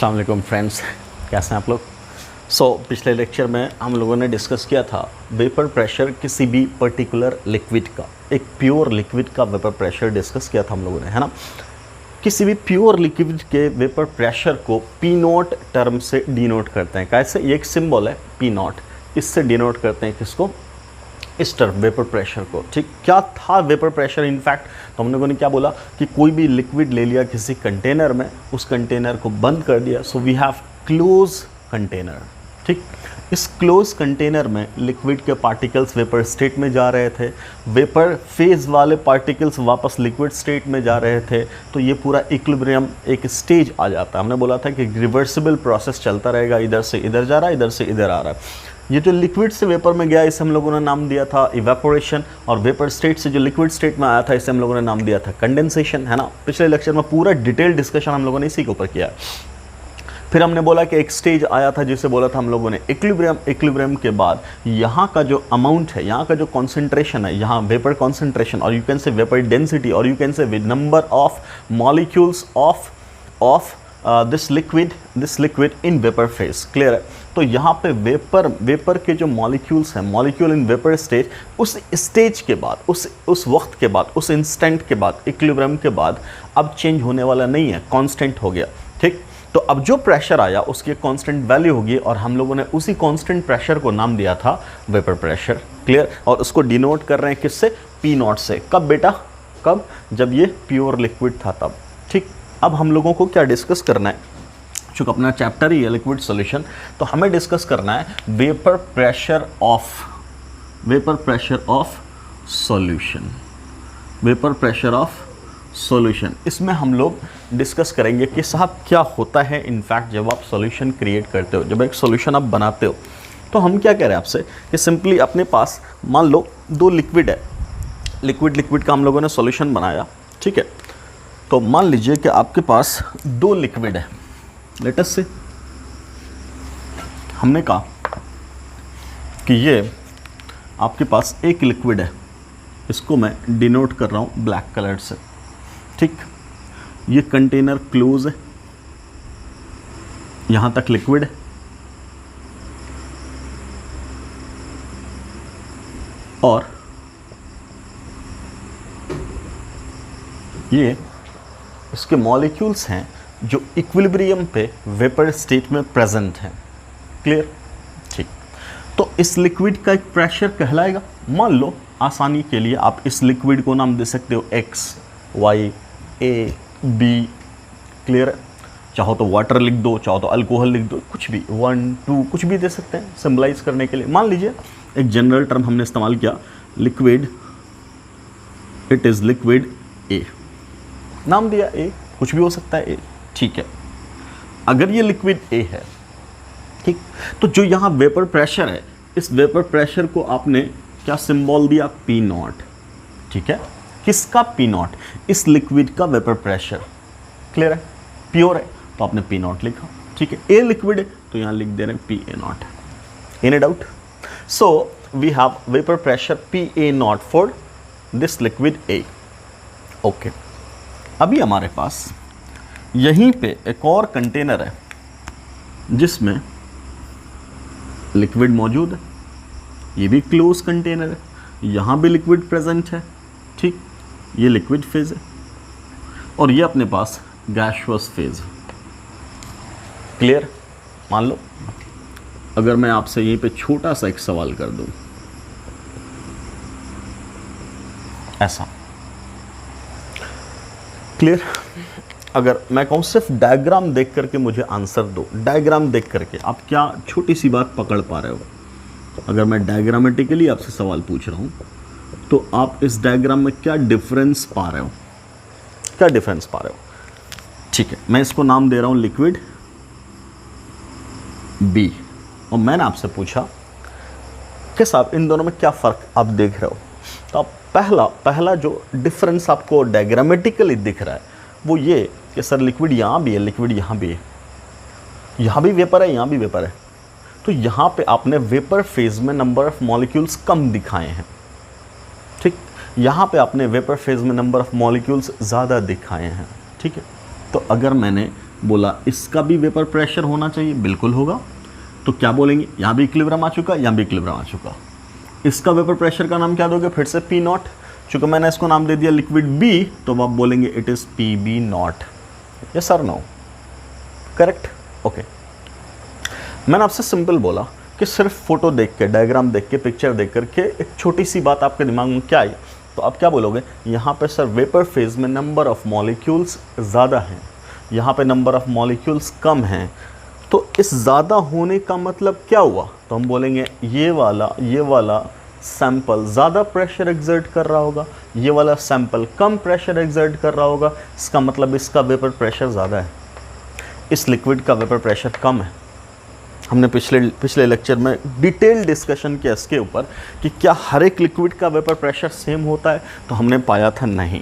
अस्सलाम वालेकुम फ्रेंड्स, कैसे हैं आप लोग। पिछले लेक्चर में हम लोगों ने डिस्कस किया था वेपर प्रेशर किसी भी पर्टिकुलर लिक्विड का, एक प्योर लिक्विड का वेपर प्रेशर डिस्कस किया था हम लोगों ने, है ना। किसी भी प्योर लिक्विड के वेपर प्रेशर को पी नॉट टर्म से डिनोट करते हैं। कैसे? ये एक सिंबल है पी नॉट, इससे डिनोट करते हैं किसको? इस टर्म वेपर प्रेशर को। ठीक, क्या था वेपर प्रेशर? इनफैक्ट तो हम लोगों ने क्या बोला कि कोई भी लिक्विड ले लिया किसी कंटेनर में, उस कंटेनर को बंद कर दिया, so we have close container. ठीक, इस क्लोज कंटेनर में लिक्विड के पार्टिकल्स वेपर स्टेट में जा रहे थे, वेपर फेज वाले पार्टिकल्स वापस लिक्विड स्टेट में जा रहे थे, तो ये पूरा इक्विलिब्रियम एक स्टेज आ जाता है। हमने बोला था कि रिवर्सिबल प्रोसेस चलता रहेगा, इधर से इधर जा रहा है, इधर से इधर आ रहा है। ये जो लिक्विड से वेपर में गया, इसे हम लोगों ने नाम दिया था इवेपोरेशन, और वेपर स्टेट से जो लिक्विड स्टेट में आया था, इसे हम लोगों ने नाम दिया था कंडेंसेशन, है ना। पिछले लेक्चर में पूरा डिटेल डिस्कशन हम लोगों ने इसी के ऊपर किया है। फिर हमने बोला कि एक स्टेज आया था जिसे बोला था हम लोगों ने इक्विलिब्रियम। इक्विलिब्रियम के बाद यहाँ का जो अमाउंट है, यहाँ का जो कॉन्सेंट्रेशन है, यहाँ वेपर कॉन्सेंट्रेशन, और you can say vapour density, और you can say number of molecules of this liquid in vapour phase. Clear है? तो यहाँ पे वेपर के जो मॉलिक्यूल्स हैं, मॉलिक्यूल इन वेपर स्टेज, उस स्टेज के बाद, उस वक्त के बाद, उस इंस्टेंट के बाद, इक्विलिब्रियम के बाद अब चेंज होने वाला नहीं है, कांस्टेंट हो गया। ठीक, तो अब जो प्रेशर आया उसकी कांस्टेंट वैल्यू होगी, और हम लोगों ने उसी कांस्टेंट प्रेशर को नाम दिया था वेपर प्रेशर। क्लियर? और उसको डिनोट कर रहे हैं किससे? पी नॉट से। कब बेटा? कब? जब ये प्योर लिक्विड था तब। ठीक, अब हम लोगों को क्या डिस्कस करना है? चूँकि अपना चैप्टर ही है लिक्विड सॉल्यूशन, तो हमें डिस्कस करना है vapour pressure of solution. Vapour pressure of solution, इसमें हम लोग डिस्कस करेंगे कि साहब क्या होता है इनफैक्ट जब आप सॉल्यूशन क्रिएट करते हो, जब एक सॉल्यूशन आप बनाते हो। तो हम क्या कह रहे हैं आपसे कि सिंपली अपने पास मान लो दो लिक्विड है, लिक्विड का हम लोगों ने सॉल्यूशन बनाया। ठीक है, तो मान लीजिए कि आपके पास दो लिक्विड है। लेट अस से हमने कहा कि ये आपके पास एक लिक्विड है, इसको मैं डिनोट कर रहा हूँ ब्लैक कलर से। ठीक, ये कंटेनर क्लोज है, यहां तक लिक्विड है, और ये इसके मॉलिक्यूल्स हैं जो इक्विलिब्रियम पे वेपर स्टेट में प्रेजेंट हैं। क्लियर? ठीक, तो इस लिक्विड का एक प्रेशर कहलाएगा। मान लो आसानी के लिए आप इस लिक्विड को नाम दे सकते हो X, Y, A, B। Clear? चाहो तो वाटर लिख दो, चाहो तो अल्कोहल लिख दो, कुछ भी, 1, 2 कुछ भी दे सकते हैं सिंबलाइज करने के लिए। मान लीजिए एक जनरल टर्म हमने इस्तेमाल किया, liquid, it is liquid A, नाम दिया A, कुछ भी हो सकता है A। ठीक है, अगर ये लिक्विड A है, ठीक, तो जो यहाँ वेपर प्रेशर है, इस वेपर प्रेशर को आपने क्या सिंबल दिया? P not. ठीक है, किसका? पी नॉट, इस लिक्विड का वेपर प्रेशर। क्लियर है? प्योर है तो आपने पी नॉट लिखा। ठीक है, ए लिक्विड है तो यहाँ लिख दे रहे हैं P A not. Any doubt? So we have vapour pressure P A not for this liquid A. Okay, अभी हमारे पास यहीं पे एक और कंटेनर है जिसमें लिक्विड मौजूद है, ये भी क्लोज कंटेनर है, यहाँ भी लिक्विड प्रेजेंट है। ठीक, ये लिक्विड फेज है और ये अपने पास गैसियस फेज है। क्लियर? मान लो अगर मैं आपसे यहीं पे छोटा सा एक सवाल कर दूं, ऐसा। क्लियर? अगर मैं कहूँ सिर्फ डायग्राम देख करके मुझे आंसर दो, डायग्राम देख करके आप क्या छोटी सी बात पकड़ पा रहे हो? अगर मैं डायग्रामेटिकली आपसे सवाल पूछ रहा हूँ तो आप इस डायग्राम में क्या डिफरेंस पा रहे हो? क्या डिफरेंस पा रहे हो? ठीक है, मैं इसको नाम दे रहा हूँ लिक्विड बी, और मैंने आपसे पूछा कि साहब इन दोनों में क्या फ़र्क आप देख रहे हो? तो आप पहला जो डिफरेंस आपको डायग्रामेटिकली दिख रहा है वो ये कि सर लिक्विड यहाँ भी है, लिक्विड यहाँ भी है, यहाँ भी वेपर है, यहाँ भी वेपर है। तो यहाँ पे आपने वेपर फेज में नंबर ऑफ मॉलिक्यूल्स कम दिखाए हैं। ठीक, यहाँ पे आपने वेपर फेज में नंबर ऑफ मॉलिक्यूल्स ज़्यादा दिखाए हैं। ठीक है, तो अगर मैंने बोला इसका भी वेपर प्रेशर होना चाहिए, बिल्कुल होगा। तो क्या बोलेंगे, यहाँ भी इक्विलिब्रियम आ चुका, यहाँ भी इक्विलिब्रियम आ चुका। इसका वेपर प्रेशर का नाम क्या दोगे, फिर से पी नॉट। चूंकि मैंने इसको नाम दे दिया लिक्विड बी, तो आप बोलेंगे it is P B not. Yes और नो, करेक्ट, ओके। मैंने आपसे सिंपल बोला कि सिर्फ फोटो देख के, डायग्राम देख के, पिक्चर देख करके एक छोटी सी बात आपके दिमाग में क्या आई, तो आप क्या बोलोगे, यहाँ पे सर वेपर फेज में नंबर ऑफ मॉलिक्यूल्स ज़्यादा हैं, यहाँ पे नंबर ऑफ मॉलिक्यूल्स कम हैं। तो इस ज़्यादा होने का मतलब क्या हुआ, तो हम बोलेंगे ये वाला सैंपल ज़्यादा प्रेशर एक्सर्ट कर रहा होगा, ये वाला सैंपल कम प्रेशर एक्सर्ट कर रहा होगा। इसका मतलब इसका वेपर प्रेशर ज़्यादा है, इस लिक्विड का वेपर प्रेशर कम है। हमने पिछले लेक्चर में डिटेल डिस्कशन किया इसके ऊपर कि क्या हर एक लिक्विड का वेपर प्रेशर सेम होता है, तो हमने पाया था नहीं,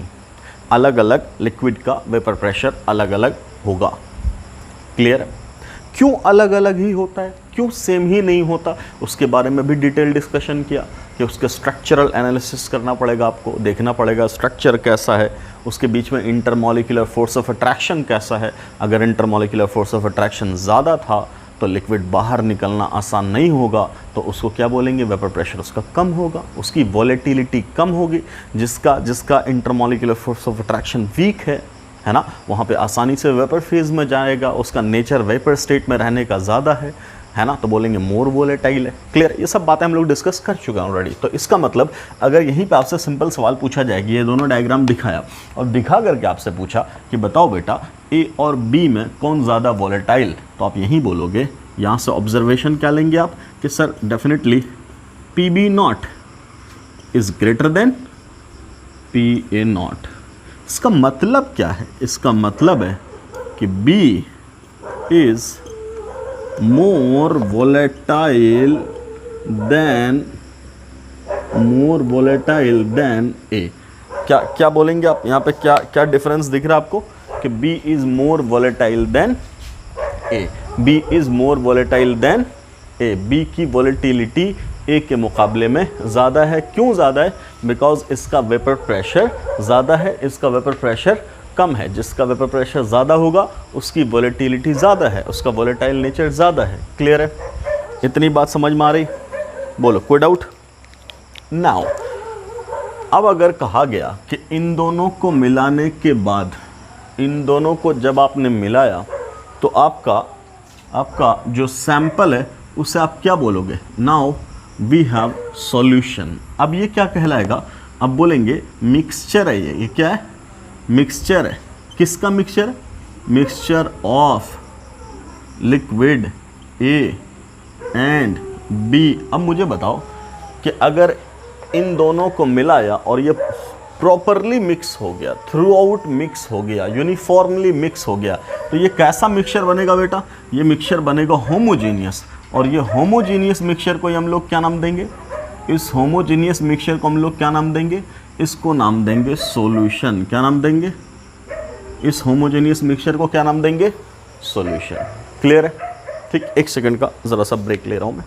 अलग अलग लिक्विड का वेपर प्रेशर अलग अलग होगा। क्लियर है? क्यों अलग अलग ही होता है, क्यों सेम ही नहीं होता, उसके बारे में भी डिटेल डिस्कशन किया कि उसके स्ट्रक्चरल एनालिसिस करना पड़ेगा, आपको देखना पड़ेगा स्ट्रक्चर कैसा है, उसके बीच में इंटरमॉलिक्यूलर फोर्स ऑफ अट्रैक्शन कैसा है। अगर इंटरमॉलिक्यूलर फोर्स ऑफ अट्रैक्शन ज़्यादा था तो लिक्विड बाहर निकलना आसान नहीं होगा, तो उसको क्या बोलेंगे, वेपर प्रेशर उसका कम होगा, उसकी वॉलेटिलिटी कम होगी। जिसका intermolecular force of attraction weak है ना, वहाँ पे आसानी से वेपर फेज में जाएगा, उसका नेचर वेपर स्टेट में रहने का ज़्यादा है ना, तो बोलेंगे मोर वोलेटाइल है। क्लियर? ये सब बातें हम लोग डिस्कस कर चुके हैं ऑलरेडी। तो इसका मतलब अगर यहीं पे आपसे सिंपल सवाल पूछा जाए कि ये दोनों डायग्राम दिखाया और दिखा करके आपसे पूछा कि बताओ बेटा ए और बी में कौन ज़्यादा वोलेटाइल, तो आप यहीं बोलोगे, यहाँ से ऑब्जर्वेशन क्या लेंगे आप कि sir definitely P B not is greater than P A not. इसका मतलब क्या है, इसका मतलब है कि B is more volatile than A। क्या बोलेंगे आप, यहाँ पे क्या डिफरेंस दिख रहा है आपको कि B is more volatile than A, B is more volatile than A। B की वोलेटिलिटी ए के मुकाबले में ज़्यादा है। क्यों ज़्यादा है? बिकॉज इसका वेपर प्रेशर ज़्यादा है, इसका वेपर प्रेशर कम है। जिसका वेपर प्रेशर ज़्यादा होगा उसकी वोलेटिलिटी ज़्यादा है, उसका वोलेटाइल नेचर ज़्यादा है। क्लियर है? इतनी बात समझ में आ रही? बोलो, कोई डाउट? नाउ अब अगर कहा गया कि इन दोनों को मिलाने के बाद, इन दोनों को जब आपने मिलाया तो आपका जो सैंपल है उसे आप क्या बोलोगे? Now we have solution. अब ये क्या कहलाएगा? अब बोलेंगे मिक्सचर है ये क्या है? मिक्सचर है। किसका mixture? Mixture of liquid A and B. अब मुझे बताओ कि अगर इन दोनों को मिलाया और ये प्रॉपरली मिक्स हो गया, थ्रू आउट मिक्स हो गया, यूनिफॉर्मली मिक्स हो गया, तो ये कैसा मिक्सचर बनेगा बेटा? ये मिक्सचर बनेगा होमोजीनियस। और ये होमोजीनियस मिक्सचर को हम लोग क्या नाम देंगे? इस होमोजीनियस मिक्सचर को हम लोग क्या नाम देंगे? इसको नाम देंगे सॉल्यूशन। क्या नाम देंगे? इस होमोजीनियस मिक्सचर को क्या नाम देंगे? सॉल्यूशन। क्लियर है? ठीक, एक सेकंड का ज़रा सा ब्रेक ले रहा हूँ मैं।